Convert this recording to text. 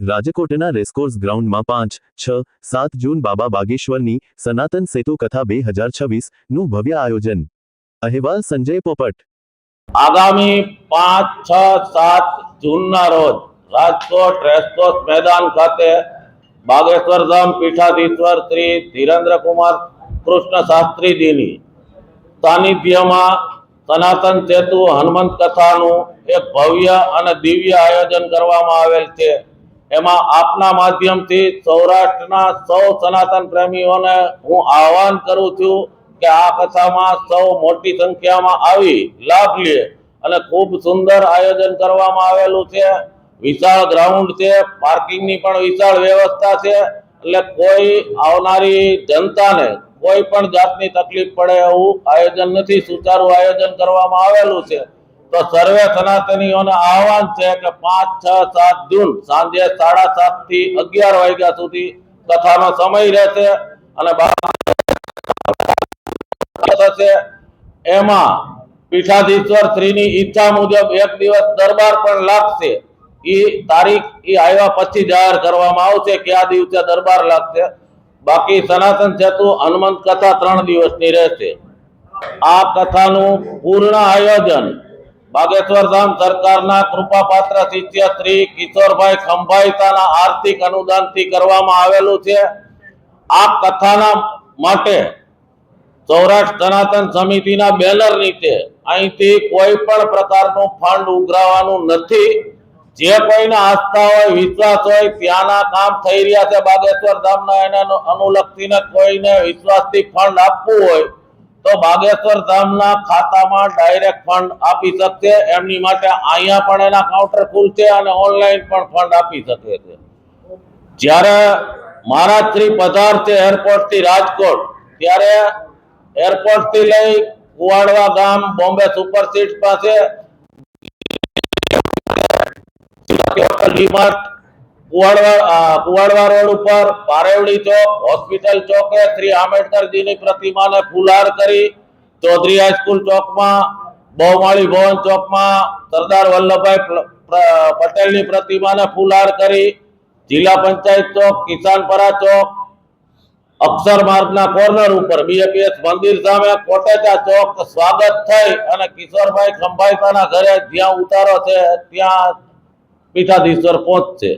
રાજકોટના રેસકોર્સ ગ્રાઉન્ડમાં 5, 6, 7 જૂન બાબા બાગેશ્વરની સનાતન સેતુ કથા 2026 નું ભવ્ય આયોજન। અહેવાલ સંજય પોપટ। આગામી 5, 6, 7 જૂનના રોજ રાજકોટ રેસકોર્સ મેદાન ખાતે બાગેશ્વર ધામ પીઠાધીશ્વર શ્રી ધીરેન્દ્રકુમાર કૃષ્ણ શાસ્ત્રીજીની સાનિધ્યમાં સનાતન સેતુ હનુમંત કથાનું એક ભવ્ય અને દિવ્ય આયોજન કરવામાં આવેલ છે। એમાં આપના માધ્યમથી સૌરાષ્ટ્રના સૌ સનાતન પ્રેમીઓને હું આહ્વાન કરું છું કે આ કથામાં સૌ મોટી સંખ્યામાં આવી લાભ લે અને ખૂબ સુંદર આયોજન કરવામાં આવેલું છે। વિશાળ ગ્રાઉન્ડ છે, પાર્કિંગની પણ વિશાળ વ્યવસ્થા છે, એટલે કોઈ આવનારી જનતાને કોઈ પણ જાતની તકલીફ પડે એવું આયોજન નથી, સુચારું આયોજન કરવામાં આવેલું છે। તો સર્વે સનાતનીઓને આહ્વાન છે કે 5, 6, 7 જૂન સાંજે 7:30 થી 11 વાગ્યા સુધી કથાનો સમય રહેશે અને થશે। એમાં પીઠાધીશ્વર શ્રીની ઈચ્છા મુજબ એક દિવસ દરબાર પણ લાગશે। એ તારીખ આવ્યા પછી જાહેર કરવામાં આવશે કે આ દિવસે દરબાર લાગશે। બાકી સનાતન સેતુ હનુમંત કથા 3 દિવસની રહેશે। આ કથાનું પૂર્ણ આયોજન બાગેશ્વર ધામ સરકારના કૃપાપાત્ર શિષ્ય શ્રી કિશોરભાઈ ખંભાઈતાના આર્થિક અનુદાનથી કરવામાં આવેલું છે। આ કથાના માટે સૌરાષ્ટ્ર સનાતન સમિતિના બેનર નીચે અહીંથી કોઈ પણ પ્રકારનું ફંડ ઉઘરાવવાનું નથી। જે કોઈને આસ્થા હોય, વિશ્વાસ હોય, ત્યાંના કામ થઈ રહ્યા છે બાગેશ્વર ધામના, એને અનુલક્ષીને કોઈને વિશ્વાસથી ફંડ આપવું હોય તો બાગેશ્વર ધામના ખાતામાં ડાયરેક્ટ ફંડ આપી શકશે। એમની માટે અહીંયા પણ એના કાઉન્ટર ખુલશે અને ઓનલાઈન પણ ફંડ આપી શકે છે। જ્યારે મહારાજ શ્રી પધારશે એરપોર્ટથી રાજકોટ, ત્યારે એરપોર્ટથી લઈ કુવાડવા ગામ બોમ્બે સુપર સીટ્સ પાસે કુવાડવા રોડ ઉપર પારેવડી ચોક, હોસ્પિટલ ચોકે શ્રી આંબેડકરજીની પ્રતિમાને ફુલહાર કરી, ચૌધરી હાઈસ્કૂલ ચોકમાં, બહુમાળી ભવન ચોકમાં સરદાર વલ્લભભાઈ પટેલની પ્રતિમાને ફુલહાર કરી, જિલ્લા પંચાયત ચોક, કિસાનપરા ચોક, અક્ષર માર્ગના કોર્નર ઉપર બીએપીએસ મંદિર સામે કોટેચા ચોક સ્વાગત થઈ અને કિશોરભાઈ ખંભાઈતાના ઘરે જ્યાં ઉતારો છે ત્યાં પીઠાધીશ્વર પહોંચશે।